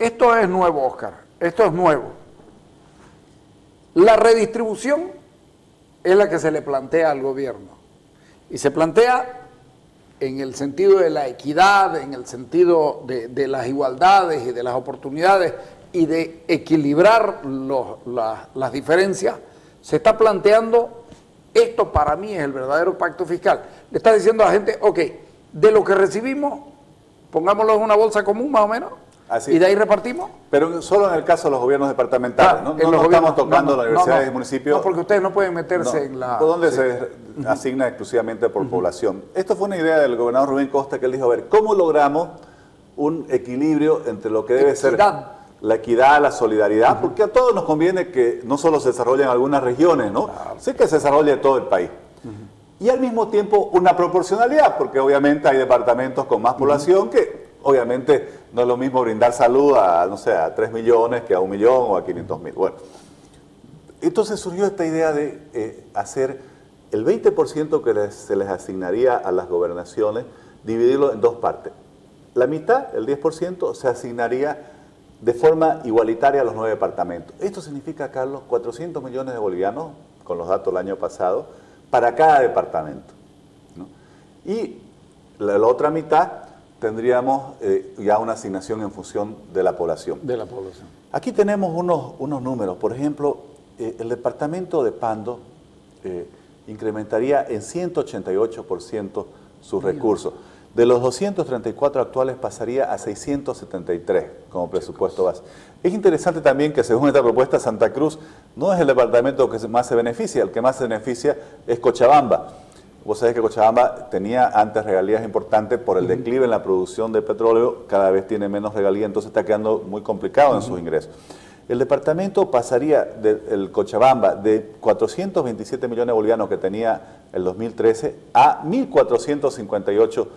Esto es nuevo, Oscar, esto es nuevo. La redistribución es la que se le plantea al gobierno y se plantea en el sentido de la equidad, en el sentido de las igualdades y de las oportunidades y de equilibrar las diferencias. Se está planteando, esto para mí es el verdadero pacto fiscal. Le está diciendo a la gente, ok, de lo que recibimos, pongámoslo en una bolsa común más o menos, así, y de ahí repartimos. Pero solo en el caso de los gobiernos departamentales, Claro, no estamos tocando las universidades y municipios. No, porque ustedes no pueden meterse en la... ¿Por dónde se asigna exclusivamente por población? Esto fue una idea del gobernador Rubén Costa, que él dijo, a ver, ¿cómo logramos un equilibrio entre lo que debe ser la equidad, la solidaridad? Porque a todos nos conviene que no solo se desarrolle en algunas regiones, ¿no? Claro. Sí, que se desarrolle todo el país. Y al mismo tiempo una proporcionalidad, porque obviamente hay departamentos con más población que obviamente no es lo mismo brindar salud a, no sé, a 3 millones que a 1 millón o a 500.000. Bueno, entonces surgió esta idea de hacer el 20% que se les asignaría a las gobernaciones, dividirlo en dos partes. La mitad, el 10%, se asignaría de forma igualitaria a los 9 departamentos. Esto significa, Carlos, 400 millones de bolivianos, con los datos del año pasado, para cada departamento, ¿no? Y la otra mitad tendríamos ya una asignación en función de la población. De la población. Aquí tenemos unos números. Por ejemplo, el departamento de Pando incrementaría en 188% sus recursos. De los 234 actuales pasaría a 673 como presupuesto base. Es interesante también que según esta propuesta Santa Cruz no es el departamento que más se beneficia, el que más se beneficia es Cochabamba. Vos sabés que Cochabamba tenía antes regalías importantes por el declive en la producción de petróleo, cada vez tiene menos regalías, entonces está quedando muy complicado en sus ingresos. El departamento pasaría del Cochabamba de 427 millones de bolivianos que tenía el 2013 a 1.458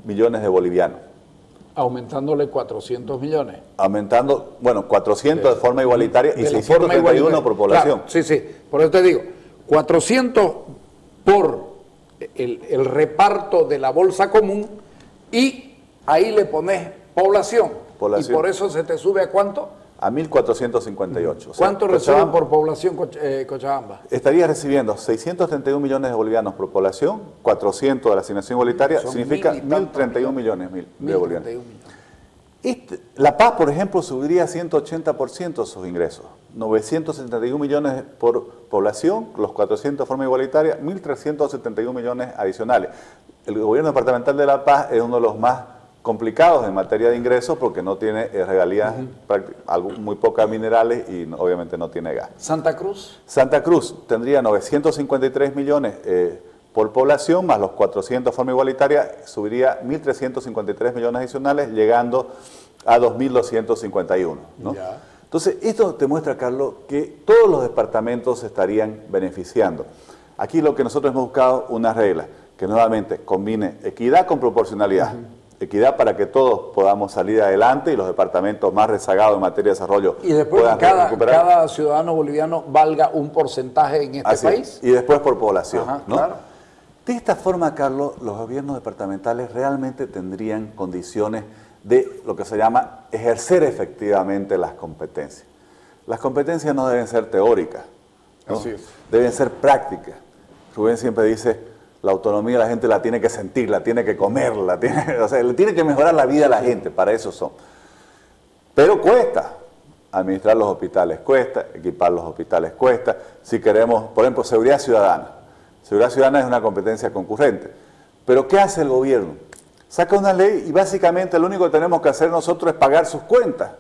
millones de bolivianos. Aumentándole 400 millones. Aumentando, bueno, 400 de forma igualitaria y 631 por población. Claro, sí, sí, por eso te digo, 400 por el reparto de la bolsa común y ahí le pones población. Y por eso se te sube a ¿cuánto? A 1.458. ¿Cuánto recibe por población Cochabamba? Estaría recibiendo 631 millones de bolivianos por población, 400 de la asignación igualitaria, significa 1.031 millones de bolivianos. La Paz, por ejemplo, subiría 180% sus ingresos, 971 millones por población, los 400 de forma igualitaria, 1.371 millones adicionales. El gobierno departamental de La Paz es uno de los más complicados en materia de ingresos porque no tiene regalías, muy pocas minerales y obviamente no tiene gas. ¿Santa Cruz? Santa Cruz tendría 953 millones por población, más los 400 de forma igualitaria, subiría 1.353 millones adicionales, llegando a 2.251, ¿no? Entonces, esto te muestra, Carlos, que todos los departamentos se estarían beneficiando. Aquí lo que nosotros hemos buscado, una regla, que nuevamente combine equidad con proporcionalidad. Equidad para que todos podamos salir adelante y los departamentos más rezagados en materia de desarrollo y después puedan recuperar. Cada ciudadano boliviano valga un porcentaje en este país. Y después por población. Ajá, ¿no? Claro. De esta forma, Carlos, los gobiernos departamentales realmente tendrían condiciones de lo que se llama ejercer efectivamente las competencias. Las competencias no deben ser teóricas, ¿no? Así es. Deben ser prácticas. Rubén siempre dice, la autonomía la gente la tiene que sentir, la tiene que comer, o sea, le tiene que mejorar la vida a la gente, para eso son. Pero cuesta. Administrar los hospitales cuesta, equipar los hospitales cuesta. Si queremos, por ejemplo, seguridad ciudadana. Seguridad ciudadana es una competencia concurrente. Pero ¿qué hace el gobierno? Saca una ley y básicamente lo único que tenemos que hacer nosotros es pagar sus cuentas,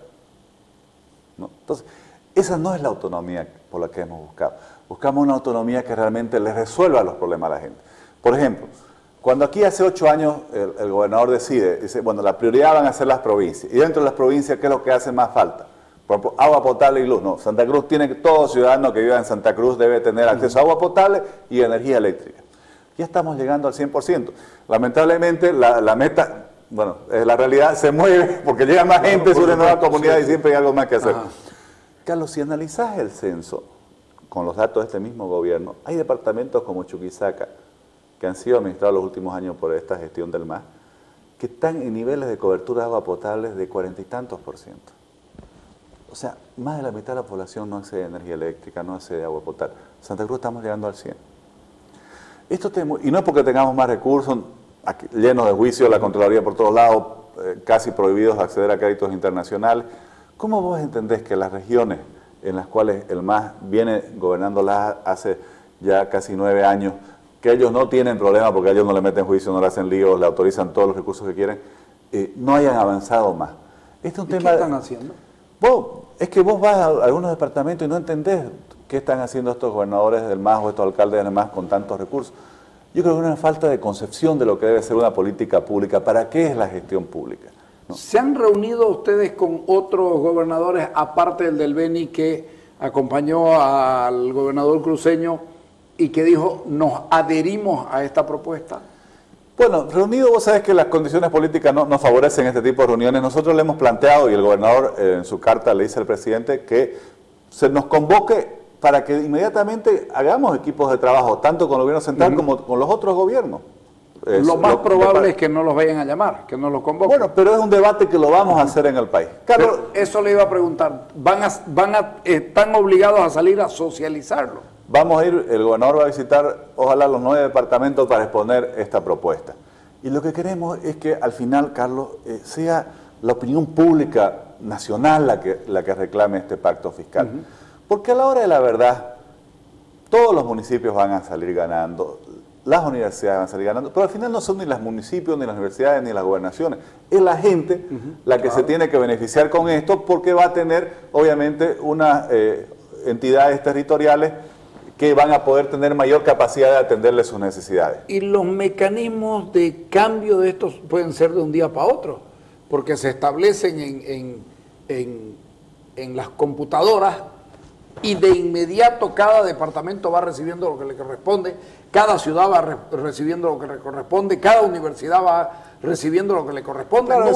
¿no? Entonces, esa no es la autonomía por la que hemos buscado. Buscamos una autonomía que realmente le resuelva los problemas a la gente. Por ejemplo, cuando aquí hace 8 años el gobernador dice, bueno, la prioridad van a ser las provincias. Y dentro de las provincias, ¿qué es lo que hace más falta? Por ejemplo, agua potable y luz. No, Santa Cruz tiene que, todo ciudadano que viva en Santa Cruz debe tener acceso a agua potable y energía eléctrica. Ya estamos llegando al 100%. Lamentablemente, la meta, bueno, la realidad se mueve porque llega más gente, surge nueva comunidad y siempre hay algo más que hacer. Carlos, si analizás el censo con los datos de este mismo gobierno, hay departamentos como Chuquisaca, que han sido administrados los últimos años por esta gestión del MAS, que están en niveles de cobertura de agua potable de 40 y tantos %. O sea, más de la mitad de la población no accede a energía eléctrica, no accede a agua potable. Santa Cruz estamos llegando al 100. Y no es porque tengamos más recursos, aquí, llenos de juicios, la Contraloría por todos lados, casi prohibidos acceder a créditos internacionales. ¿Cómo vos entendés que las regiones en las cuales el MAS viene gobernándolas hace ya casi 9 años, que ellos no tienen problema porque ellos no le meten juicio, no le hacen líos, le autorizan todos los recursos que quieren, no hayan avanzado más? Este es un tema. ¿Qué están haciendo? Es que vos vas a algunos departamentos y no entendés qué están haciendo estos gobernadores del MAS o estos alcaldes del MAS con tantos recursos. Yo creo que es una falta de concepción de lo que debe ser una política pública. ¿Para qué es la gestión pública? ¿No? ¿Se han reunido ustedes con otros gobernadores, aparte del Beni, que acompañó al gobernador cruceño y que dijo, nos adherimos a esta propuesta? Bueno, reunido, vos sabés que las condiciones políticas no favorecen este tipo de reuniones. Nosotros le hemos planteado, y el gobernador en su carta le dice al presidente, que se nos convoque para que inmediatamente hagamos equipos de trabajo, tanto con el gobierno central como con los otros gobiernos. Lo más probable es que no los vayan a llamar, que no los convoquen. Bueno, pero es un debate que lo vamos a hacer en el país. Carlos, eso le iba a preguntar, ¿están obligados a salir a socializarlo? Vamos a ir, el gobernador va a visitar, ojalá, los 9 departamentos para exponer esta propuesta. Y lo que queremos es que al final, Carlos, sea la opinión pública nacional la que reclame este pacto fiscal. Porque a la hora de la verdad, todos los municipios van a salir ganando, las universidades van a salir ganando, pero al final no son ni los municipios, ni las universidades, ni las gobernaciones. Es la gente la que se tiene que beneficiar con esto, porque va a tener, obviamente, unas entidades territoriales que van a poder tener mayor capacidad de atenderle sus necesidades. Y los mecanismos de cambio de estos pueden ser de un día para otro, porque se establecen en las computadoras y de inmediato cada departamento va recibiendo lo que le corresponde, cada ciudad va recibiendo lo que le corresponde, cada universidad va recibiendo lo que le corresponde. Claro,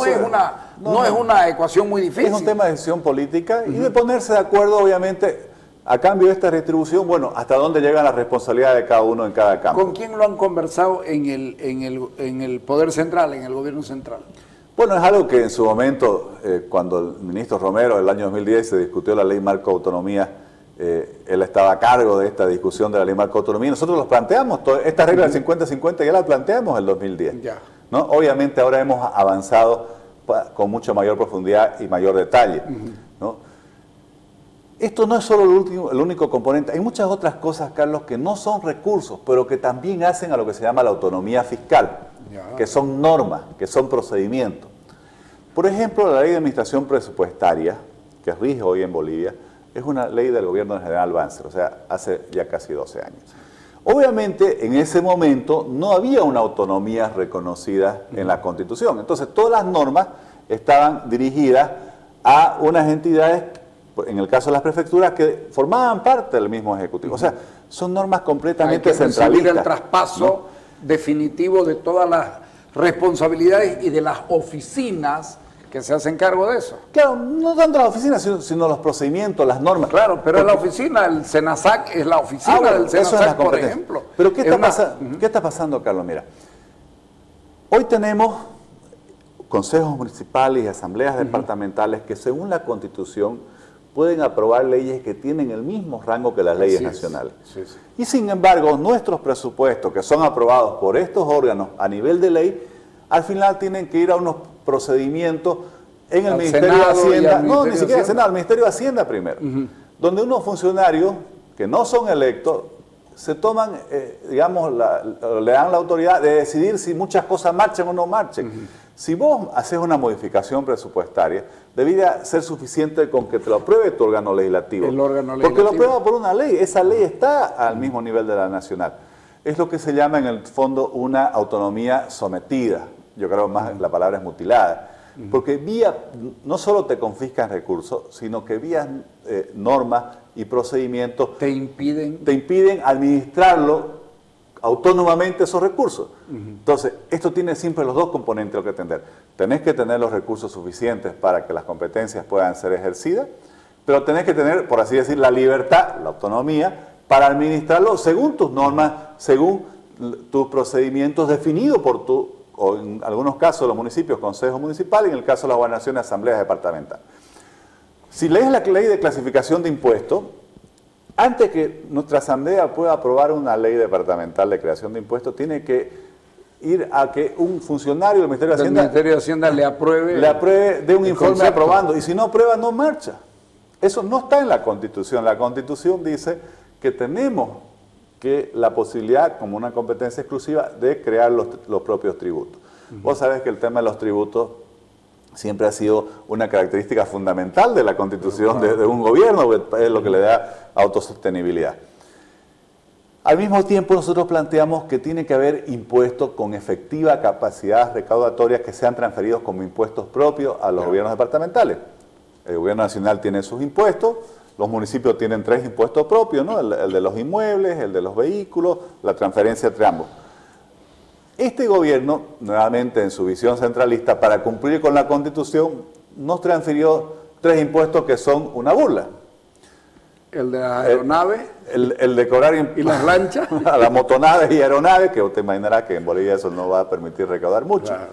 no es una ecuación muy difícil. Es un tema de decisión política y de ponerse de acuerdo, obviamente. A cambio de esta retribución, bueno, ¿hasta dónde llegan las responsabilidades de cada uno en cada campo? ¿Con quién lo han conversado en el Poder Central, en el Gobierno Central? Bueno, es algo que en su momento, cuando el ministro Romero, en el año 2010, se discutió la Ley Marco de Autonomía, él estaba a cargo de esta discusión de la Ley Marco de Autonomía. Nosotros los planteamos, esta regla del 50-50 ya la planteamos en el 2010. Ya. ¿No? Obviamente ahora hemos avanzado con mucha mayor profundidad y mayor detalle. ¿No? Esto no es solo el único componente, hay muchas otras cosas, Carlos, que no son recursos, pero que también hacen a lo que se llama la autonomía fiscal, que son normas, que son procedimientos. Por ejemplo, la Ley de Administración Presupuestaria, que rige hoy en Bolivia, es una ley del gobierno del general Banzer, o sea, hace ya casi 12 años. Obviamente, en ese momento no había una autonomía reconocida en la Constitución, entonces todas las normas estaban dirigidas a unas entidades, en el caso de las prefecturas, que formaban parte del mismo Ejecutivo. O sea, son normas completamente centralistas. El traspaso definitivo de todas las responsabilidades y de las oficinas que se hacen cargo de eso. Claro, no tanto las oficinas, sino los procedimientos, las normas. Claro, pero la oficina, el SENASAC es la oficina del SENASAC, por ejemplo. Pero ¿qué está pasando, Carlos? Mira, hoy tenemos consejos municipales y asambleas departamentales que, según la Constitución, pueden aprobar leyes que tienen el mismo rango que las leyes nacionales. Y sin embargo, nuestros presupuestos, que son aprobados por estos órganos a nivel de ley, al final tienen que ir a unos procedimientos en el Ministerio de Hacienda, no, ni siquiera al Senado, al Ministerio de Hacienda primero, donde unos funcionarios que no son electos se toman, digamos, le dan la autoridad de decidir si muchas cosas marchan o no marchen. Si vos haces una modificación presupuestaria, debería ser suficiente con que te lo apruebe tu órgano legislativo. El órgano legislativo. Porque lo aprueba por una ley, esa ley está al mismo nivel de la nacional. Es lo que se llama en el fondo una autonomía sometida. Yo creo más la palabra es mutilada. Porque no solo te confiscan recursos, sino que vía normas y procedimientos te impiden administrarlo autónomamente esos recursos. Entonces, esto tiene siempre los dos componentes que atender. Tenés que tener los recursos suficientes para que las competencias puedan ser ejercidas, pero tenés que tener, por así decir, la libertad, la autonomía, para administrarlo según tus normas, según tus procedimientos definidos por o en algunos casos los municipios, consejos municipales, y en el caso de las gobernaciones, asambleas departamentales. Si lees la ley de clasificación de impuestos, antes que nuestra Asamblea pueda aprobar una ley departamental de creación de impuestos, tiene que ir a que un funcionario del Ministerio de Hacienda le apruebe de un informe concepto. aprobando, y si no aprueba no marcha. Eso no está en la Constitución. La Constitución dice que tenemos la posibilidad, como una competencia exclusiva, de crear los propios tributos. Vos sabés que el tema de los tributos siempre ha sido una característica fundamental de la Constitución de un gobierno, es lo que le da autosostenibilidad. Al mismo tiempo nosotros planteamos que tiene que haber impuestos con efectiva capacidad recaudatoria que sean transferidos como impuestos propios a los gobiernos departamentales. El gobierno nacional tiene sus impuestos, los municipios tienen 3 impuestos propios, ¿no? El de los inmuebles, el de los vehículos, la transferencia entre ambos. Este gobierno, nuevamente en su visión centralista, para cumplir con la Constitución, nos transfirió 3 impuestos que son una burla. El de las aeronaves. El de cobrar y las lanchas. A las motonaves y aeronaves, que usted imaginará que en Bolivia eso no va a permitir recaudar mucho. Claro.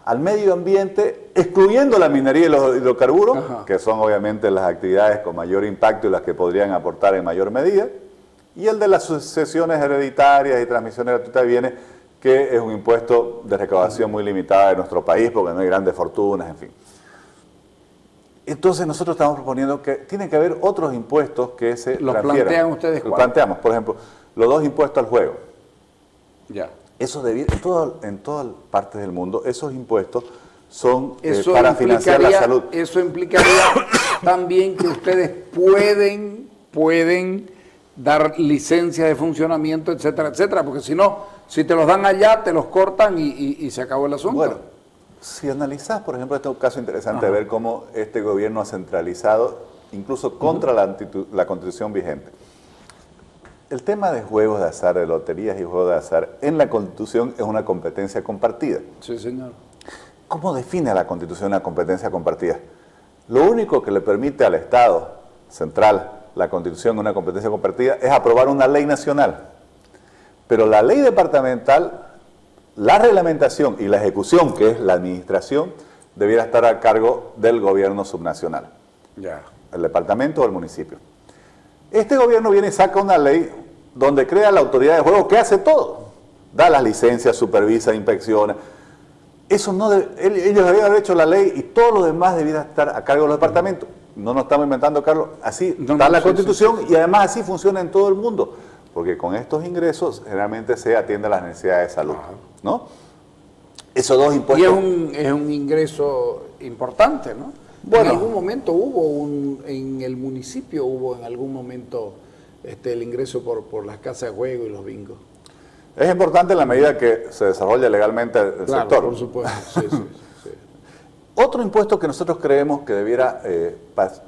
Al medio ambiente, excluyendo la minería y los hidrocarburos, que son obviamente las actividades con mayor impacto y las que podrían aportar en mayor medida, y el de las sucesiones hereditarias y transmisiones gratuitas de bienes, que es un impuesto de recaudación muy limitada en nuestro país, porque no hay grandes fortunas, en fin. Entonces nosotros estamos proponiendo que tiene que haber otros impuestos que se ¿Los transfieran. plantean ustedes Los cuáles? planteamos, por ejemplo, los 2 impuestos al juego. Ya. Eso en todas partes del mundo, esos impuestos son para financiar la salud. Eso implicaría también que ustedes pueden dar licencias de funcionamiento, etcétera, etcétera, porque si no, si te los dan allá, te los cortan y se acabó el asunto. Bueno, si analizás, por ejemplo, este es un caso interesante de ver cómo este gobierno ha centralizado, incluso contra la Constitución vigente. El tema de juegos de azar, de loterías y juegos de azar, en la Constitución es una competencia compartida. Sí, señor. ¿Cómo define la Constitución una competencia compartida? Lo único que le permite al Estado central, la Constitución, una competencia compartida, es aprobar una ley nacional. Pero la ley departamental, la reglamentación y la ejecución, que es la administración, debiera estar a cargo del gobierno subnacional. Ya. El departamento o el municipio. Este gobierno viene y saca una ley donde crea la autoridad de juego que hace todo. Da las licencias, supervisa, inspecciona. Eso no ellos debían haber hecho la ley y todo lo demás debiera estar a cargo de los departamentos. No nos estamos inventando, Carlos. Así está la Constitución y además así funciona en todo el mundo. Porque con estos ingresos generalmente se atiende a las necesidades de salud, ¿no? Esos 2 impuestos... Y es un ingreso importante, ¿no? Bueno, en algún momento en el municipio hubo en algún momento el ingreso por las casas de juego y los bingos. Es importante en la medida que se desarrolla legalmente el sector. Por supuesto, sí. Otro impuesto que nosotros creemos que debiera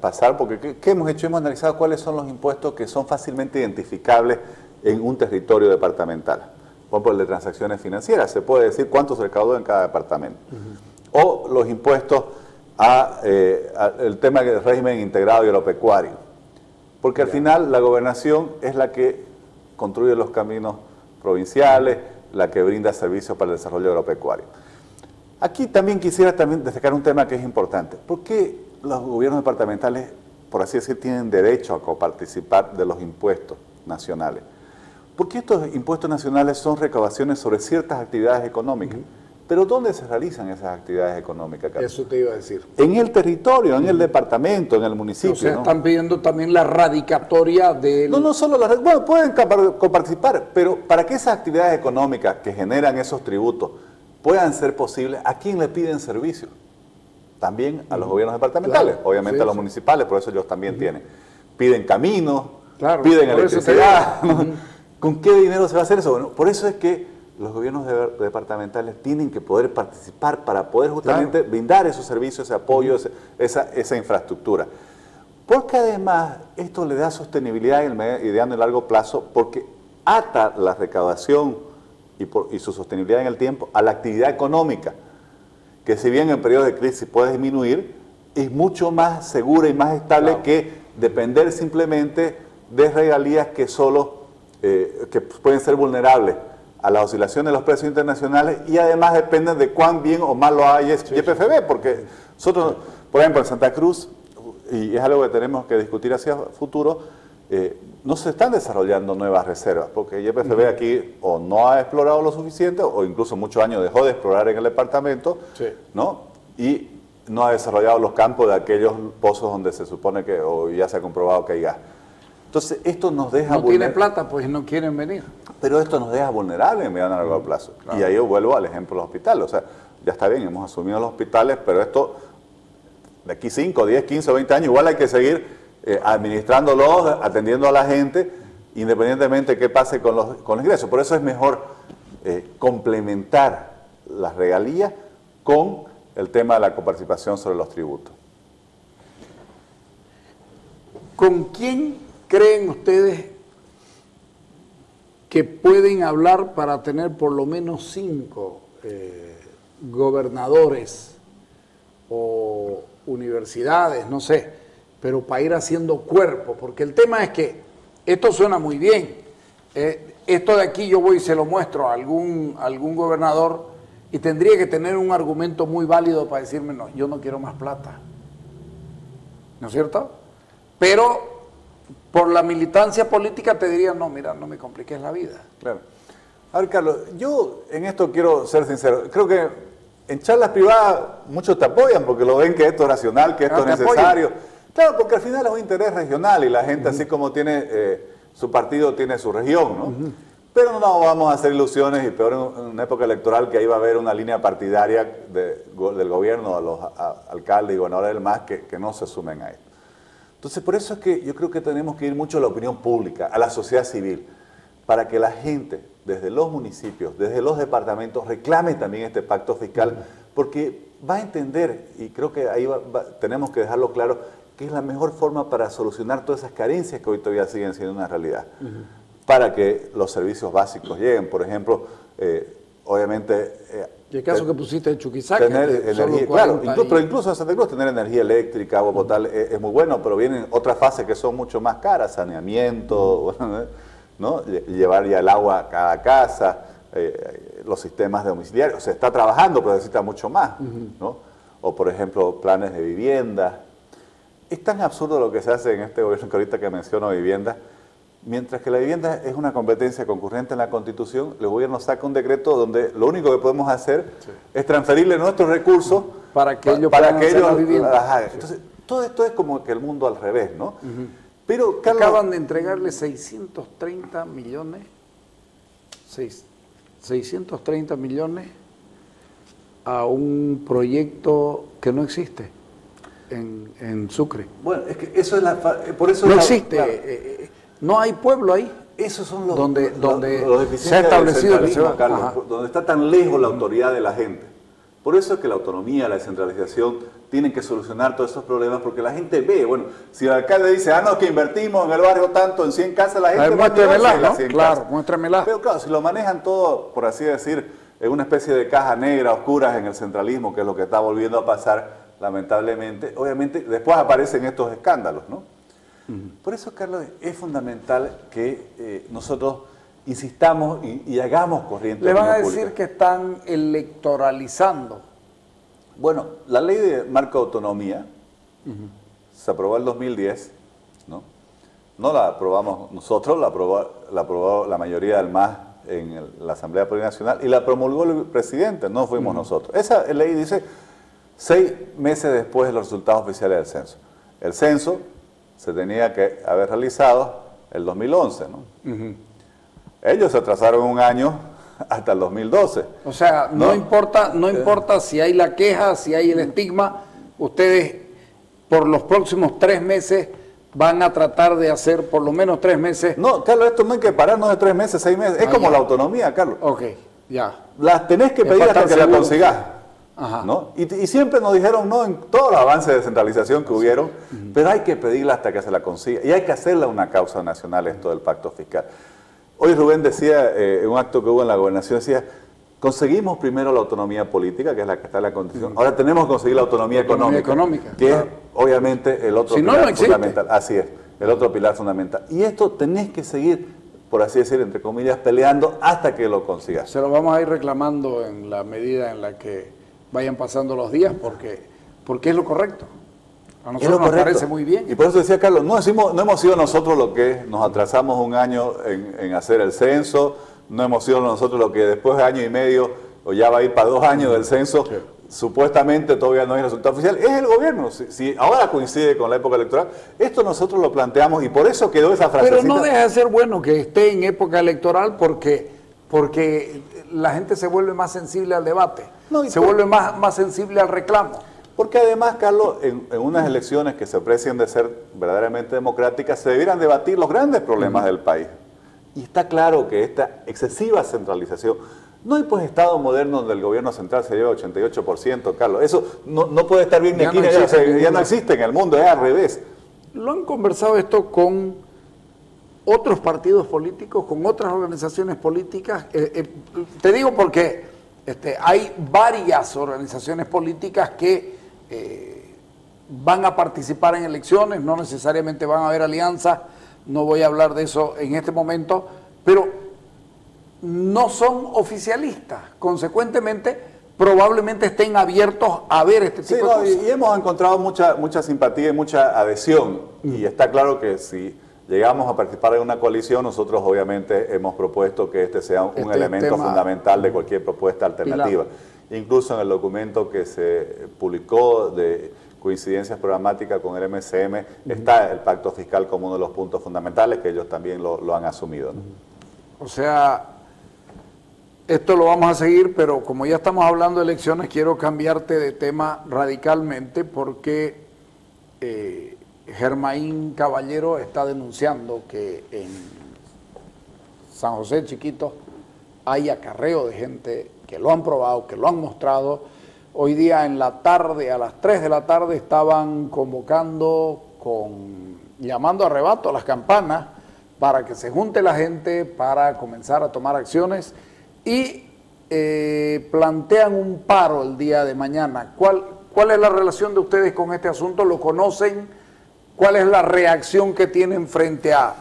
pasar, porque ¿qué hemos hecho? Hemos analizado cuáles son los impuestos que son fácilmente identificables en un territorio departamental. Por ejemplo, el de transacciones financieras, se puede decir cuánto se recaudó en cada departamento. O los impuestos el tema del régimen integrado y agropecuario. Porque al final la gobernación es la que construye los caminos provinciales, la que brinda servicios para el desarrollo agropecuario. Aquí también quisiera destacar un tema que es importante. ¿Por qué los gobiernos departamentales, por así decir, tienen derecho a coparticipar de los impuestos nacionales? Porque estos impuestos nacionales son recaudaciones sobre ciertas actividades económicas. Pero ¿dónde se realizan esas actividades económicas, Carlos? Eso te iba a decir. En el territorio, en el departamento, en el municipio. O sea, ¿no? están pidiendo también la radicatoria del... No solo bueno, pueden coparticipar, pero para que esas actividades económicas que generan esos tributos puedan ser posibles, ¿a quién le piden servicios? También a los gobiernos departamentales, claro, obviamente a los municipales, por eso ellos también tienen. Piden caminos, piden electricidad. ¿Con qué dinero se va a hacer eso? Bueno, por eso es que los gobiernos departamentales tienen que poder participar para poder justamente brindar esos servicios, ese apoyo, esa infraestructura. Porque además esto le da sostenibilidad en el mediano y largo plazo porque ata la recaudación y su sostenibilidad en el tiempo a la actividad económica, que si bien en periodos de crisis puede disminuir, es mucho más segura y más estable que depender simplemente de regalías que que pueden ser vulnerables a las oscilaciones de los precios internacionales y además dependen de cuán bien o mal lo hay YPFB, porque nosotros, por ejemplo, en Santa Cruz, y es algo que tenemos que discutir hacia futuro, no se están desarrollando nuevas reservas, porque YPFB aquí o no ha explorado lo suficiente, o incluso muchos años dejó de explorar en el departamento, sí, ¿no? Y no ha desarrollado los campos de aquellos pozos donde se supone que, o ya se ha comprobado que hay gas. Entonces, esto nos deja... No tiene plata, pues no quieren venir. Pero esto nos deja vulnerables en mediano y largo plazo. Claro. Y ahí yo vuelvo al ejemplo de los hospitales. O sea, ya está bien, hemos asumido los hospitales, pero esto, de aquí 5, 10, 15 o 20 años, igual hay que seguir administrándolos, atendiendo a la gente, independientemente de qué pase con los ingresos. Por eso es mejor complementar las regalías con el tema de la coparticipación sobre los tributos. ¿Con quién creen ustedes que pueden hablar para tener por lo menos 5 gobernadores o universidades, no sé, pero para ir haciendo cuerpo? Porque el tema es que esto suena muy bien. Esto de aquí yo voy y se lo muestro a algún gobernador y tendría que tener un argumento muy válido para decirme, no, yo no quiero más plata. ¿No es cierto? Pero por la militancia política te dirían, no, mira, no me compliques la vida. Claro. A ver, Carlos, yo en esto quiero ser sincero. Creo que en charlas privadas muchos te apoyan porque lo ven que esto es racional, que esto es necesario. Claro, porque al final es un interés regional y la gente, así como tiene su partido, tiene su región, ¿no? Pero no vamos a hacer ilusiones, y peor en una época electoral que ahí va a haber una línea partidaria del gobierno, a los alcaldes y gobernadores del MAS que no se sumen a esto. Entonces, por eso es que yo creo que tenemos que ir mucho a la opinión pública, a la sociedad civil, para que la gente, desde los municipios, desde los departamentos, reclame también este pacto fiscal, porque va a entender, y creo que ahí tenemos que dejarlo claro, que es la mejor forma para solucionar todas esas carencias que hoy todavía siguen siendo una realidad. Para que los servicios básicos lleguen, por ejemplo, obviamente... y el caso que pusiste en Chuquisaca, tener energía, claro, pero incluso en Santa Cruz tener energía eléctrica, agua potable es muy bueno, pero vienen otras fases que son mucho más caras, saneamiento, ¿no? Llevar ya el agua a cada casa, los sistemas de domiciliarios, se está trabajando, pero necesita mucho más, ¿no? O por ejemplo, planes de vivienda. Es tan absurdo lo que se hace en este gobierno que ahorita que menciono vivienda. Mientras que la vivienda es una competencia concurrente en la Constitución, el gobierno saca un decreto donde lo único que podemos hacer es transferirle nuestros recursos para que ellos puedan hacer la vivienda. Entonces, todo esto es como que el mundo al revés, ¿no? Pero, Carlos, acaban de entregarle 630 millones, 630 millones a un proyecto que no existe en Sucre. Bueno, es que eso es por eso no existe. Claro. No hay pueblo ahí. Esos son los donde se ha establecido que se va, Carlos, donde está tan lejos la autoridad de la gente. Por eso es que la autonomía, la descentralización tienen que solucionar todos esos problemas, porque la gente ve, bueno, si el alcalde dice, no, que invertimos en el barrio tanto, en 100 casas, la gente va a muéstremela, ¿no? Claro, muéstremela. Pero claro, si lo manejan todo, por así decir, en una especie de caja negra, oscuras en el centralismo, que es lo que está volviendo a pasar, lamentablemente, obviamente después aparecen estos escándalos, ¿no? Por eso, Carlos, es fundamental que nosotros insistamos y hagamos corriente. Le van a decir que están electoralizando. Bueno, la ley de marco de autonomía se aprobó en el 2010, ¿no? No la aprobamos nosotros, la aprobó la mayoría del MAS en la Asamblea Plurinacional y la promulgó el presidente, no fuimos nosotros. Esa ley dice 6 meses después de los resultados oficiales del censo. El censo se tenía que haber realizado el 2011, ¿no? Ellos se atrasaron un año hasta el 2012. O sea, no importa si hay la queja, si hay el estigma, ustedes por los próximos 3 meses van a tratar de hacer por lo menos 3 meses. No, Carlos, esto no hay que pararnos de 3 meses, 6 meses. Es como la autonomía, Carlos. Ok, ya. Las tenés que pedir hasta que la consigas. ¿No? Y siempre nos dijeron no en todos los avances de descentralización que hubieron, pero hay que pedirla hasta que se la consiga. Y hay que hacerla una causa nacional esto del pacto fiscal. Hoy Rubén decía, en un acto que hubo en la gobernación, decía, conseguimos primero la autonomía política, que es la que está en la Constitución, ahora tenemos que conseguir la autonomía económica, que es obviamente el otro pilar fundamental. Así es, el otro pilar fundamental. Y esto tenés que seguir, por así decir, entre comillas, peleando hasta que lo consigas. Se lo vamos a ir reclamando en la medida en la que vayan pasando los días, porque es lo correcto. A nosotros nos parece muy bien. Y por eso decía Carlos, no hemos sido nosotros los que nos atrasamos un año en hacer el censo, no hemos sido nosotros los que después de año y medio, o ya va a ir para 2 años del censo, supuestamente todavía no hay resultado oficial. Es el gobierno. Si ahora coincide con la época electoral, esto nosotros lo planteamos y por eso quedó esa frasecita. Pero no deja de ser bueno que esté en época electoral porque la gente se vuelve más sensible al debate, se vuelve más sensible al reclamo. Porque además, Carlos, en unas elecciones que se aprecian de ser verdaderamente democráticas, se debieran debatir los grandes problemas del país. Y está claro que esta excesiva centralización, no hay pues Estado moderno donde el gobierno central se lleva 88%, Carlos. Eso no puede estar bien ni aquí ni allá, ya no existe en el mundo, es al revés. ¿Lo han conversado esto con otros partidos políticos, con otras organizaciones políticas? Te digo porque hay varias organizaciones políticas que van a participar en elecciones, no necesariamente van a haber alianzas, no voy a hablar de eso en este momento, pero no son oficialistas, consecuentemente probablemente estén abiertos a ver este tipo de cosas. Y hemos encontrado mucha simpatía y mucha adhesión, y está claro que si llegamos a participar en una coalición, nosotros obviamente hemos propuesto que este sea un elemento fundamental de cualquier propuesta alternativa. Incluso en el documento que se publicó de coincidencias programáticas con el MCM, está el pacto fiscal como uno de los puntos fundamentales, que ellos también lo han asumido, ¿no? O sea, esto lo vamos a seguir, pero como ya estamos hablando de elecciones, quiero cambiarte de tema radicalmente porque Germain Caballero está denunciando que en San José Chiquito hay acarreo de gente que lo han probado, que lo han mostrado. Hoy día en la tarde, a las 3 de la tarde, estaban convocando, llamando a arrebato a las campanas para que se junte la gente, para comenzar a tomar acciones y plantean un paro el día de mañana. ¿Cuál es la relación de ustedes con este asunto? ¿Lo conocen? ¿Cuál es la reacción que tienen frente a,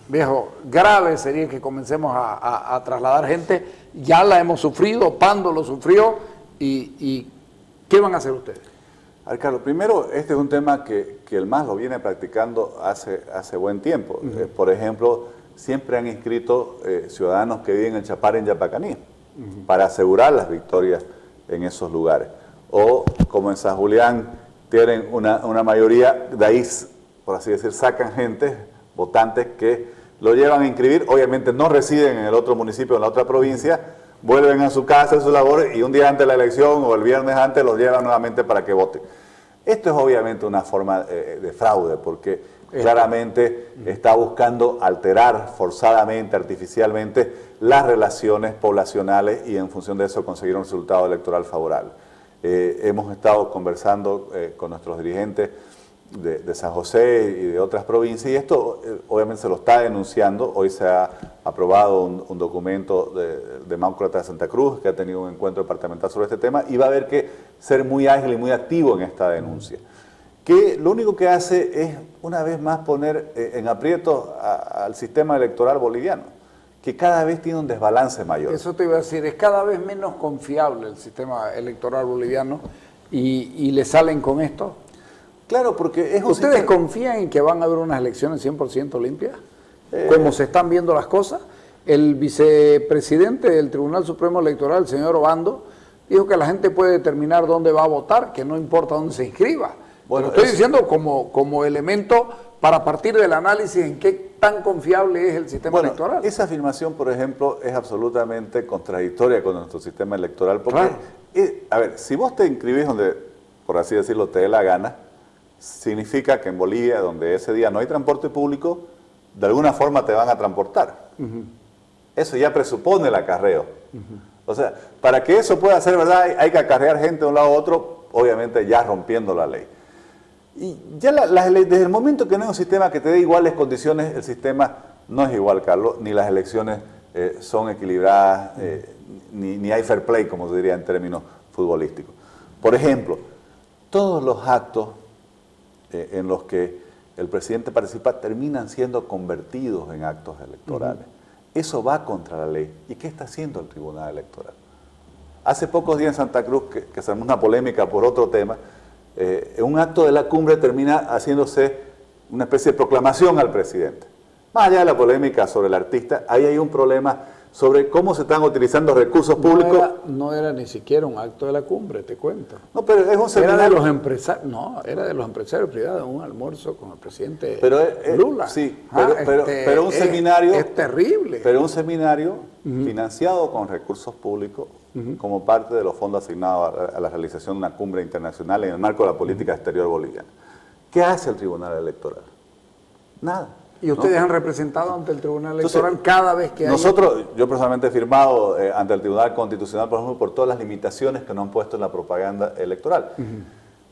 viejo, grave sería que comencemos a trasladar gente? Ya la hemos sufrido, Pando lo sufrió, y ¿qué van a hacer ustedes? A ver, Carlos, primero, este es un tema que el MAS lo viene practicando hace buen tiempo. Por ejemplo, siempre han inscrito ciudadanos que viven en Chapare, en Yapacaní, para asegurar las victorias en esos lugares. O, como en San Julián, tienen una mayoría, de ahí, por así decir, sacan gente, votantes, que lo llevan a inscribir, obviamente no residen en el otro municipio, en la otra provincia, vuelven a su casa, a sus labores, y un día antes de la elección o el viernes antes los llevan nuevamente para que voten. Esto es obviamente una forma de fraude, porque claramente está buscando alterar forzadamente, artificialmente, las relaciones poblacionales y en función de eso conseguir un resultado electoral favorable. Hemos estado conversando con nuestros dirigentes de San José y de otras provincias, y esto obviamente se lo está denunciando. Hoy se ha aprobado un documento de Demócrata de Santa Cruz, que ha tenido un encuentro departamental sobre este tema, y va a haber que ser muy ágil y muy activo en esta denuncia, que lo único que hace es, una vez más, poner en aprietos al sistema electoral boliviano, que cada vez tiene un desbalance mayor. Eso te iba a decir, es cada vez menos confiable el sistema electoral boliviano, y le salen con esto. Claro, porque es un ¿Ustedes confían en que van a haber unas elecciones 100% limpias? ¿Cómo se están viendo las cosas? El vicepresidente del Tribunal Supremo Electoral, el señor Obando, dijo que la gente puede determinar dónde va a votar, que no importa dónde se inscriba. Bueno, estoy diciendo como elemento para partir del análisis en qué tan confiable es el sistema electoral. Esa afirmación, por ejemplo, es absolutamente contradictoria con nuestro sistema electoral, porque, a ver, si vos te inscribís donde, por así decirlo, te dé la gana, significa que en Bolivia, donde ese día no hay transporte público, de alguna forma te van a transportar. Eso ya presupone el acarreo. O sea, para que eso pueda ser verdad, hay que acarrear gente de un lado a otro, obviamente ya rompiendo la ley. Y ya desde el momento que no hay un sistema que te dé iguales condiciones, el sistema no es igual, Carlos, ni las elecciones son equilibradas, ni hay fair play, como se diría en términos futbolísticos. Por ejemplo, todos los actos en los que el presidente participa terminan siendo convertidos en actos electorales. Eso va contra la ley. ¿Y qué está haciendo el Tribunal Electoral? Hace pocos días en Santa Cruz, que se armó una polémica por otro tema, en un acto de la cumbre termina haciéndose una especie de proclamación al presidente. Más allá de la polémica sobre el artista, ahí hay un problema sobre cómo se están utilizando recursos públicos. No era ni siquiera un acto de la cumbre, te cuento. No, pero es un seminario. Era de los empresarios, no, era de los empresarios privados, un almuerzo con el presidente Lula. Sí, pero un seminario. Es terrible. Pero un seminario financiado con recursos públicos como parte de los fondos asignados a la realización de una cumbre internacional en el marco de la política exterior boliviana. ¿Qué hace el Tribunal Electoral? Nada. ¿Y ustedes han representado ante el Tribunal Electoral? Entonces, cada vez que hay... Yo personalmente he firmado ante el Tribunal Constitucional, por ejemplo, por todas las limitaciones que nos han puesto en la propaganda electoral.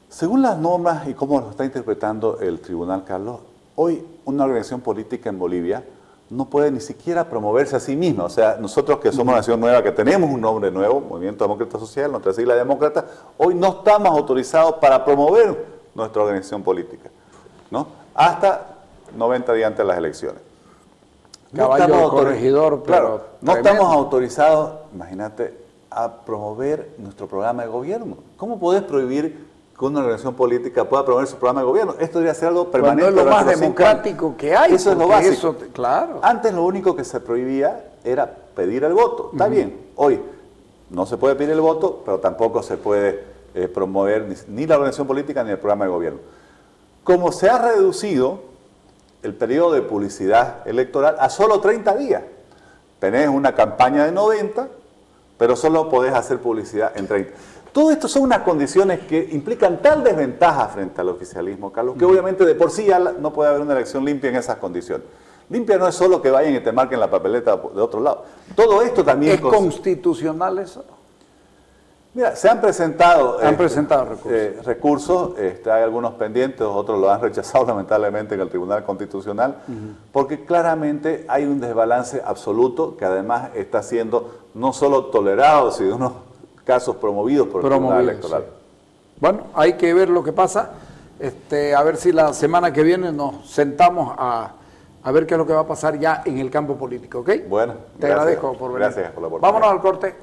Según las normas y cómo lo está interpretando el Tribunal, Carlos, hoy una organización política en Bolivia no puede ni siquiera promoverse a sí misma. O sea, nosotros que somos una nación nueva, que tenemos un nombre nuevo, Movimiento Demócrata Social, nuestra sigla demócrata, hoy no estamos autorizados para promover nuestra organización política, ¿no? Hasta 90 días antes de las elecciones. Caballo corregidor, claro, no estamos autorizados, imagínate, a promover nuestro programa de gobierno. ¿Cómo podés prohibir que una organización política pueda promover su programa de gobierno? Esto debería ser algo permanente. Cuando es lo más democrático que hay. Eso es lo básico. Eso, claro. Antes lo único que se prohibía era pedir el voto. Está bien, hoy no se puede pedir el voto, pero tampoco se puede promover ni la organización política ni el programa de gobierno. Como se ha reducido el periodo de publicidad electoral a solo 30 días. Tenés una campaña de 90, pero solo podés hacer publicidad en 30. Todo esto son unas condiciones que implican tal desventaja frente al oficialismo, Carlos, que obviamente de por sí ya no puede haber una elección limpia en esas condiciones. Limpia no es solo que vayan y te marquen la papeleta de otro lado. Todo esto también... ¿Es constitucional eso? Mira, se han presentado, recursos. Hay algunos pendientes, otros lo han rechazado lamentablemente en el Tribunal Constitucional, porque claramente hay un desbalance absoluto que además está siendo no solo tolerado, sino en unos casos promovidos por el Tribunal Electoral. Sí. Bueno, hay que ver lo que pasa, a ver si la semana que viene nos sentamos a ver qué es lo que va a pasar ya en el campo político, ¿ok? Bueno, te agradezco por venir. Gracias por la oportunidad. Vámonos al corte.